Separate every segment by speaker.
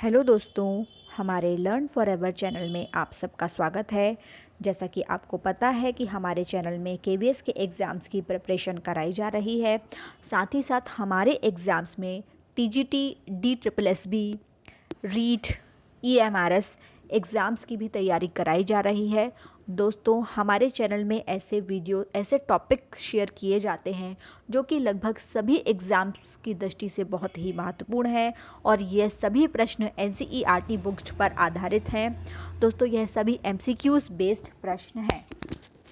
Speaker 1: Hello दोस्तों, हमारे learn forever channel में आप सबका स्वागत है। जैसा कि आपको पता है कि हमारे चैनल में केवीएस के एग्ज़ाम्स की प्रिपरेशन कराई जा रही है। साथ ही साथ हमारे एग्ज़ाम्स में TGT, DSSB, REET, EMRS exams की भी तैयारी कराई जा रही है। दोस्तों, हमारे चैनल में ऐसे टॉपिक शेयर किए जाते हैं जो कि लगभग सभी एग्ज़ाम्स की दृष्टि से बहुत ही महत्वपूर्ण है और ये सभी प्रश्न NCERT बुक्स पर आधारित हैं। दोस्तों, यह सभी MCQs बेस्ड प्रश्न हैं।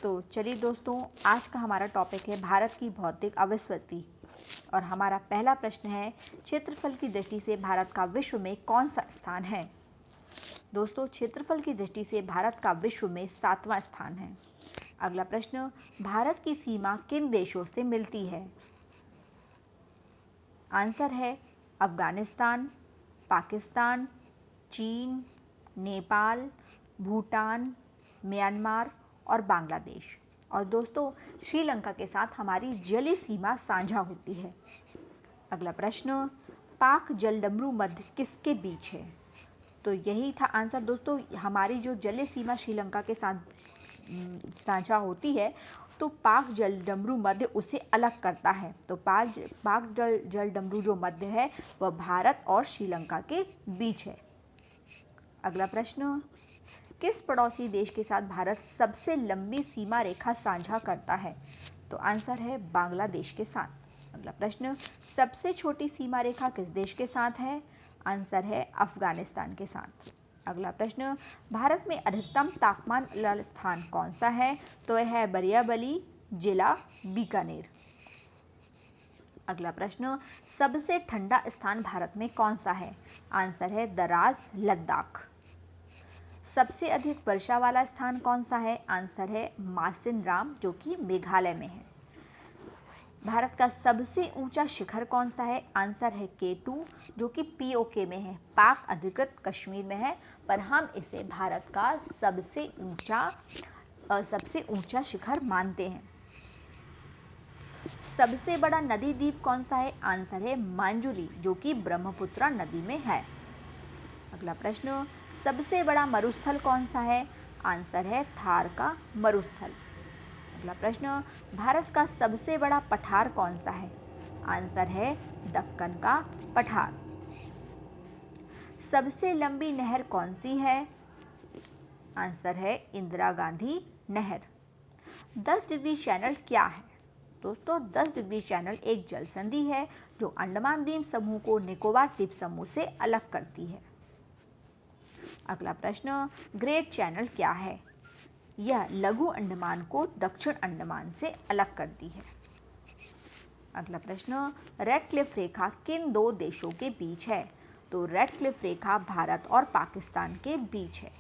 Speaker 1: तो चलिए दोस्तों, आज का हमारा टॉपिक है भारत की भौतिक अविस्मृति और हमारा पहला प्रश्न है, क्षेत्रफल की दृष्टि से भारत का विश्व में कौन सा स्थान है। दोस्तों, क्षेत्रफल की दृष्टि से भारत का विश्व में 7वां स्थान है। अगला प्रश्न, भारत की सीमा किन देशों से मिलती है। आंसर है अफगानिस्तान, पाकिस्तान, चीन, नेपाल, भूटान, म्यांमार और बांग्लादेश। और दोस्तों, श्रीलंका के साथ हमारी जलीय सीमा साझा होती है। अगला प्रश्न, पाक जलडमरू मध्य किसके बीच है। तो यही था आंसर। दोस्तों, हमारी जो जलीय सीमा श्रीलंका के साथ साझा होती है तो पाक जलडमरू मध्य उसे अलग करता है। तो पाक जलडमरू जो मध्य है वह भारत और श्रीलंका के बीच है। अगला प्रश्न, किस पड़ोसी देश के साथ भारत सबसे लंबी सीमा रेखा साझा करता है। तो आंसर है बांग्लादेश के साथ। अगला प्रश्न, सबसे छोटी सीमा रेखा किस देश के साथ है। आंसर है अफगानिस्तान के साथ। अगला प्रश्न, भारत में अधिकतम तापमान वाला स्थान कौन सा है। तो यह है बरियाबली, जिला बीकानेर। अगला प्रश्न, सबसे ठंडा स्थान भारत में कौन सा है। आंसर है दराज, लद्दाख। सबसे अधिक वर्षा वाला स्थान कौन सा है। आंसर है मासिनराम, जो कि मेघालय में है। भारत का सबसे ऊंचा शिखर कौन सा है। आंसर है K2, जो कि POK में है, पाक अधिकृत कश्मीर में है, पर हम इसे भारत का सबसे ऊंचा शिखर मानते हैं। सबसे बड़ा नदी द्वीप कौन सा है। आंसर है मांजुली, जो कि ब्रह्मपुत्र नदी में है। अगला प्रश्न, सबसे बड़ा मरुस्थल कौन सा है। आंसर है थार का मरुस्थल। अगला प्रश्न, भारत का सबसे बड़ा पठार कौन सा है। आंसर है दक्कन का पठार। सबसे लंबी नहर कौन सी है। आंसर है इंदिरा गांधी नहर। 10 डिग्री चैनल क्या है। दोस्तों, 10 डिग्री चैनल एक जल संधि है जो अंडमान द्वीप समूह को निकोबार द्वीप समूह से अलग करती है। अगला प्रश्न, ग्रेट चैनल क्या है। यह लघु अंडमान को दक्षिण अंडमान से अलग करती है। अगला प्रश्न, रेडक्लिफ रेखा किन दो देशों के बीच है। तो रेडक्लिफ रेखा भारत और पाकिस्तान के बीच है।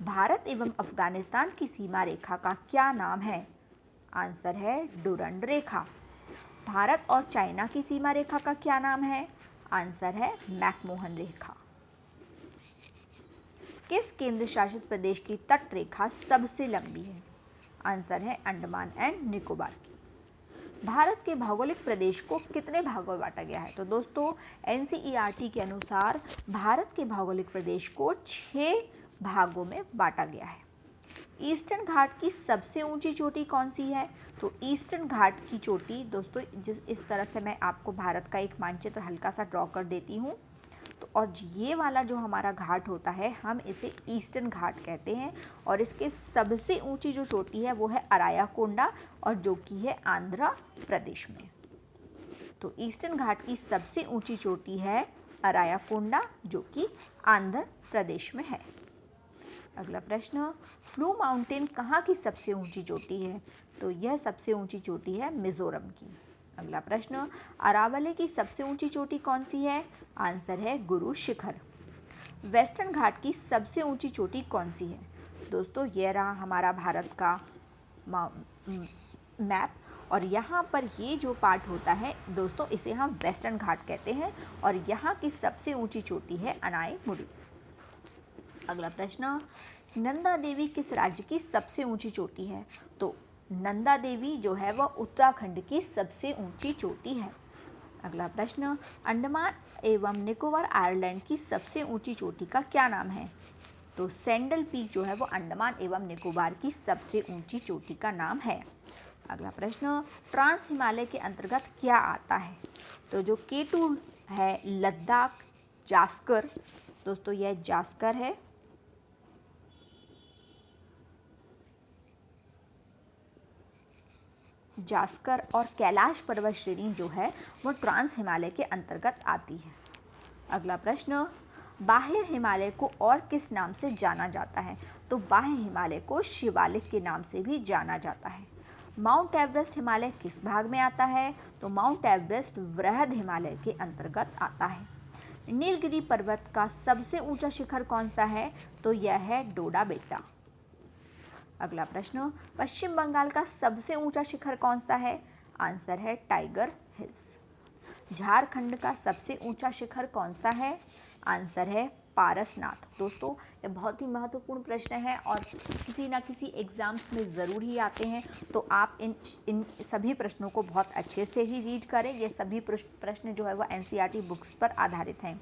Speaker 1: भारत एवं अफगानिस्तान की सीमा रेखा का क्या नाम है। आंसर है डुरंड रेखा। भारत और चाइना की सीमा रेखा का क्या नाम है। आंसर है मैकमोहन रेखा। किस केंद्र शासित प्रदेश की तट रेखा सबसे लंबी है। आंसर है अंडमान एंड निकोबार की। भारत के भौगोलिक प्रदेश को कितने भागों में बांटा गया है। तो दोस्तों, NCERT के अनुसार भारत के भौगोलिक प्रदेश को 6 भागों में बांटा गया है। ईस्टर्न घाट की सबसे ऊंची चोटी कौन सी है। तो ईस्टर्न घाट की चोटी, दोस्तों इस तरह से मैं आपको भारत का एक मानचित्र हल्का सा ड्रॉ कर देती हूँ। तो और ये वाला जो हमारा घाट होता है हम इसे ईस्टर्न घाट कहते हैं और इसके सबसे ऊंची जो चोटी है वो है अरायाकोंडा और जो कि है आंध्र प्रदेश में। तो ईस्टर्न घाट की सबसे ऊंची चोटी है अरायाकोंडा, जो कि आंध्र प्रदेश में है। अगला प्रश्न, ब्लू माउंटेन कहाँ की सबसे ऊंची चोटी है। तो यह सबसे ऊंची चोटी है मिजोरम की। अगला प्रश्न, अरावली की सबसे ऊंची चोटी कौन सी है। आंसर है गुरु शिखर। वेस्टर्न घाट की सबसे ऊंची चोटी कौन सी है। दोस्तों, यह रहा हमारा भारत का मैप और यहाँ पर ये जो पार्ट होता है दोस्तों, इसे हम वेस्टर्न घाट कहते हैं और यहाँ की सबसे ऊंची चोटी है अनायमुड़ी। अगला प्रश्न, नंदा देवी किस राज्य की सबसे ऊंची चोटी है। तो नंदा देवी जो है वह उत्तराखंड की सबसे ऊंची चोटी है। अगला प्रश्न, अंडमान एवं निकोबार आइलैंड की सबसे ऊंची चोटी का क्या नाम है? तो सैंडल पीक जो है वो अंडमान एवं निकोबार की सबसे ऊंची चोटी का नाम है। अगला प्रश्न, ट्रांस हिमालय के अंतर्गत क्या आता है? तो जो K2 है, लद्दाख, जास्कर, दोस्तों यह जास्कर है। जास्कर और कैलाश पर्वत श्रेणी जो है वो ट्रांस हिमालय के अंतर्गत आती है। अगला प्रश्न, बाह्य हिमालय को और किस नाम से जाना जाता है? तो बाह्य हिमालय को शिवालिक के नाम से भी जाना जाता है। माउंट एवरेस्ट हिमालय किस भाग में आता है? तो माउंट एवरेस्ट वृहद हिमालय के अंतर्गत आता है। नीलगिरी पर्वत का सबसे ऊंचा शिखर कौन सा है? तो यह है डोडा बेटा। अगला प्रश्न, पश्चिम बंगाल का सबसे ऊंचा शिखर कौन सा है? आंसर है टाइगर हिल्स। झारखंड का सबसे ऊंचा शिखर कौन सा है? आंसर है पारसनाथ। दोस्तों ये बहुत ही महत्वपूर्ण प्रश्न है और किसी ना किसी एग्जाम्स में ज़रूर ही आते हैं, तो आप इन सभी प्रश्नों को बहुत अच्छे से ही रीड करें। ये सभी प्रश्न जो है वो NCERT बुक्स पर आधारित हैं।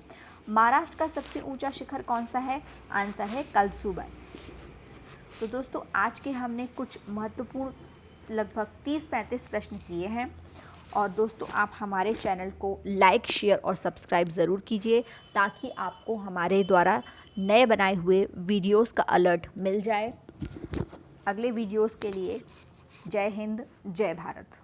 Speaker 1: महाराष्ट्र का सबसे ऊंचा शिखर कौन सा है? आंसर है कलसुबाई। तो दोस्तों आज के हमने कुछ महत्वपूर्ण लगभग 30-35 प्रश्न किए हैं और दोस्तों आप हमारे चैनल को लाइक, शेयर और सब्सक्राइब ज़रूर कीजिए ताकि आपको हमारे द्वारा नए बनाए हुए वीडियोस का अलर्ट मिल जाए। अगले वीडियोस के लिए जय हिंद, जय भारत।